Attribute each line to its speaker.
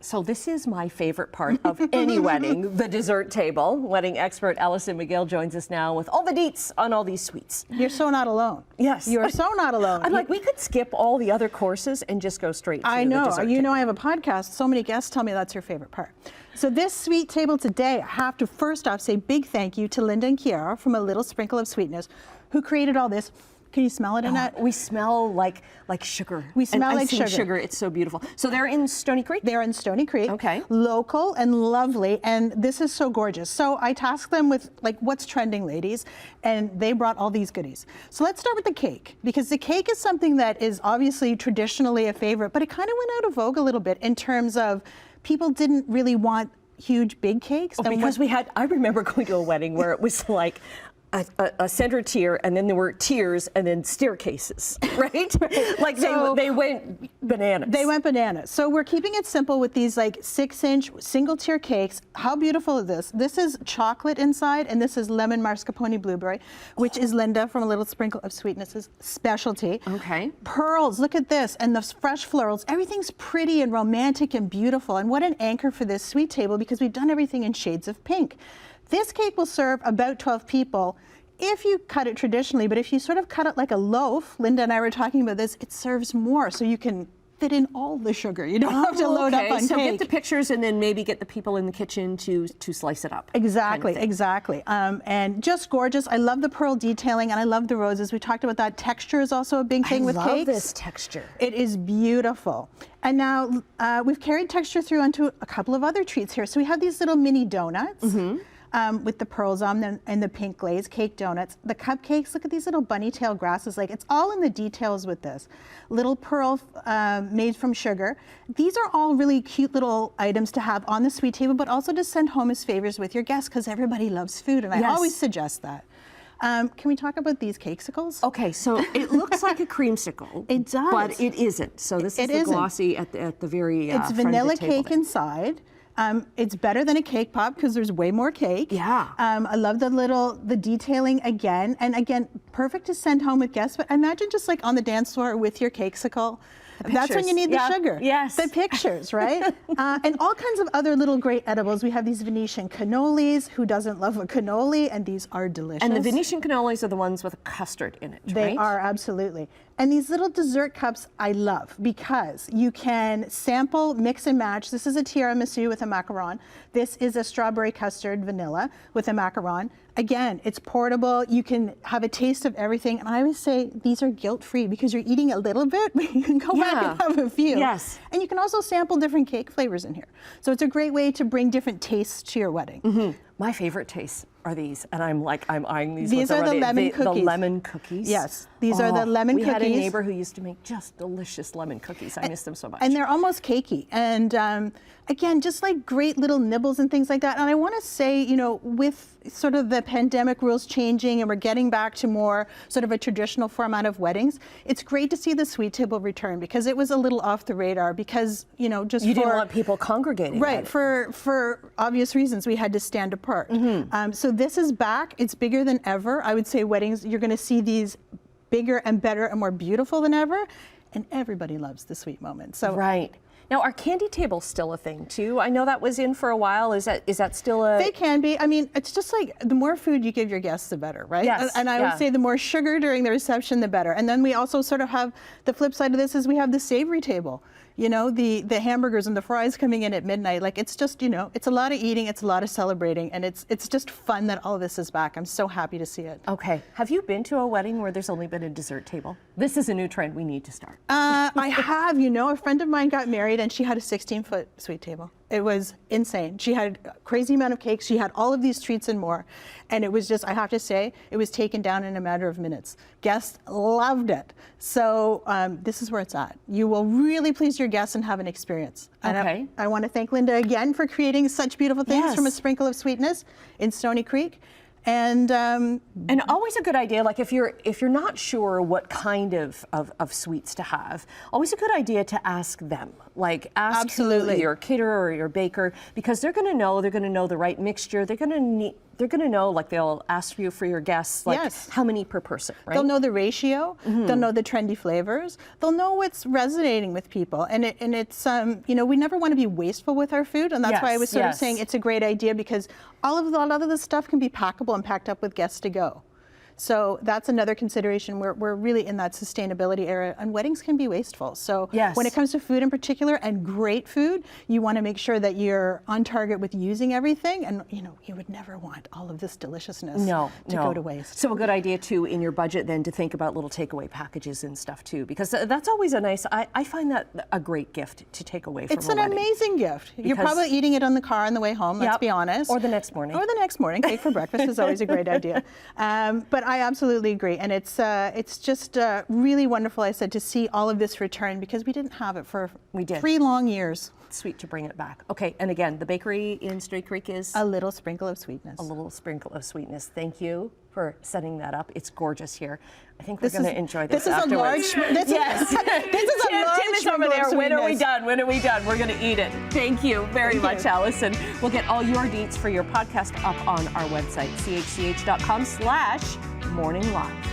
Speaker 1: So this is my favorite part of any wedding, the dessert table. Wedding expert Alison McGill joins us now with all the deets on all these sweets.
Speaker 2: You're so not alone.
Speaker 1: Yes.
Speaker 2: You're so not alone.
Speaker 1: I'm like, we could skip all the other courses and just go straight to
Speaker 2: I
Speaker 1: the
Speaker 2: know.
Speaker 1: dessert
Speaker 2: You
Speaker 1: table.
Speaker 2: know I have a podcast. So many guests tell me that's your favorite part. So this sweet table today, I have to first off say big thank you to Linda and Kiara from A Little Sprinkle of Sweetness, who created all this. Can you smell it, Annette?
Speaker 1: We smell like sugar.
Speaker 2: We smell
Speaker 1: and
Speaker 2: like
Speaker 1: sugar. It's so beautiful. So they're in Stony Creek?
Speaker 2: They're in Stony Creek.
Speaker 1: Okay.
Speaker 2: Local and lovely, and this is so gorgeous. So I tasked them with, like, what's trending, ladies? And they brought all these goodies. So let's start with the cake, because the cake is something that is obviously traditionally a favorite, but it kind of went out of vogue a little bit in terms of people didn't really want huge, big cakes.
Speaker 1: Oh, because I remember going to a wedding where it was like, a center tier, and then there were tiers, and then staircases, right? Like so, they went bananas.
Speaker 2: They went bananas. So we're keeping it simple with these like 6-inch single tier cakes. How beautiful is this? This is chocolate inside, and this is lemon mascarpone blueberry, which is Linda from A Little Sprinkle of Sweetness's specialty.
Speaker 1: Okay.
Speaker 2: Pearls, look at this, and the fresh florals. Everything's pretty and romantic and beautiful, and what an anchor for this sweet table, because we've done everything in shades of pink. This cake will serve about 12 people if you cut it traditionally, but if you sort of cut it like a loaf, Linda and I were talking about this, it serves more, so you can fit in all the sugar. You don't have to load up on
Speaker 1: so
Speaker 2: cake.
Speaker 1: Get the pictures and then maybe get the people in the kitchen to slice it up.
Speaker 2: Exactly,
Speaker 1: kind of
Speaker 2: exactly. And just gorgeous. I love the pearl detailing and I love the roses. We talked about that. Texture is also a big thing with cakes.
Speaker 1: I love this texture.
Speaker 2: It is beautiful. And now we've carried texture through onto a couple of other treats here. So we have these little mini donuts. With the pearls on them and the pink glaze, cake donuts. The cupcakes, look at these little bunny tail grasses. Like, it's all in the details with this. Little pearl made from sugar. These are all really cute little items to have on the sweet table, but also to send home as favors with your guests, because everybody loves food, and I always suggest that. Can we talk about these cakesicles?
Speaker 1: Okay, so it looks like a creamsicle.
Speaker 2: It does.
Speaker 1: But it isn't. So this is the glossy at the very
Speaker 2: It's
Speaker 1: front
Speaker 2: vanilla
Speaker 1: of the table
Speaker 2: cake inside. It's better than a cake pop because there's way more cake.
Speaker 1: Yeah.
Speaker 2: I love the detailing again. And again, perfect to send home with guests. But imagine just like on the dance floor with your cakesicle. That's when you need the sugar.
Speaker 1: Yes.
Speaker 2: The pictures, right? And all kinds of other little great edibles. We have these Venetian cannolis. Who doesn't love a cannoli? And these are delicious.
Speaker 1: And the Venetian cannolis are the ones with custard in it,
Speaker 2: They
Speaker 1: right?
Speaker 2: are, absolutely. And these little dessert cups I love because you can sample, mix and match. This is a tiramisu with a macaron. This is a strawberry custard vanilla with a macaron. Again, it's portable. You can have a taste of everything. And I always say these are guilt-free because you're eating a little bit, but you can go back and have a few.
Speaker 1: Yes.
Speaker 2: And you can also sample different cake flavors in here. So it's a great way to bring different tastes to your wedding.
Speaker 1: My favorite tastes are these, and I'm eyeing these.
Speaker 2: These are the lemon cookies.
Speaker 1: The lemon cookies.
Speaker 2: Yes, these are the lemon cookies.
Speaker 1: We had a neighbor who used to make just delicious lemon cookies. I miss them so much.
Speaker 2: And they're almost cakey. And again, just like great little nibbles and things like that. And I want to say, you know, with sort of the pandemic rules changing and we're getting back to more sort of a traditional format of weddings, it's great to see the sweet table return because it was a little off the radar because, you know, just
Speaker 1: you didn't want people congregating.
Speaker 2: Right, for obvious reasons, we had to stand apart. So this is back. It's bigger than ever. I would say weddings, you're going to see these bigger and better and more beautiful than ever. And everybody loves the sweet moment. So
Speaker 1: right. Now, are candy tables still a thing too? I know that was in for a while. Is that still a?
Speaker 2: They can be. I mean, it's just like the more food you give your guests, the better, right?
Speaker 1: Yes.
Speaker 2: And I would say the more sugar during the reception, the better. And then we also sort of have the flip side of this is we have the savory table. You know, the hamburgers and the fries coming in at midnight. Like, it's just, you know, it's a lot of eating, it's a lot of celebrating, and it's just fun that all of this is back. I'm so happy to see it.
Speaker 1: Okay. Have you been to a wedding where there's only been a dessert table? This is a new trend we need to start.
Speaker 2: I have, you know, a friend of mine got married and she had a 16-foot sweet table. It was insane. She had a crazy amount of cakes. She had all of these treats and more. And it was just, I have to say, it was taken down in a matter of minutes. Guests loved it. So this is where it's at. You will really please your guests and have an experience. And I want to thank Linda again for creating such beautiful things from A Sprinkle of Sweetness in Stony Creek. And
Speaker 1: always a good idea, like if you're not sure what kind of sweets to have, always a good idea to ask them. Like ask your caterer or your baker, because they're going to know the right mixture. They're going to they're going to know, like they'll ask you for your guests, like
Speaker 2: Yes.
Speaker 1: how many per person, right?
Speaker 2: They'll know the ratio. They'll know the trendy flavors. They'll know what's resonating with people. And it's you know, we never want to be wasteful with our food, and that's why I was sort of saying it's a great idea, because a lot of this stuff can be packable and packed up with guests to go. So that's another consideration. We're really in that sustainability era, and weddings can be wasteful. So when it comes to food in particular, and great food, you want to make sure that you're on target with using everything. And you know, you would never want all of this deliciousness to go to waste.
Speaker 1: So a good idea too in your budget then to think about little takeaway packages and stuff too, because that's always a nice. I find that a great gift to take away from a wedding.
Speaker 2: It's an amazing gift. You're probably eating it on the car on the way home. Let's be honest.
Speaker 1: Or the next morning.
Speaker 2: Or the next morning. Cake for breakfast is always a great idea. But I absolutely agree, and it's just really wonderful, I said, to see all of this return, because we didn't have it for 3 long years.
Speaker 1: It's sweet to bring it back. Okay, and again, the bakery in Straight Creek is
Speaker 2: a little sprinkle of sweetness.
Speaker 1: A little sprinkle of sweetness. Thank you for setting that up. It's gorgeous here. I think we're going to enjoy this afterwards.
Speaker 2: This is a large
Speaker 1: Tim is over there. When are we done? When are we done? We're going to eat it. Thank you very much, Alison. We'll get all your deets for your podcast up on our website, chch.com/morninglive.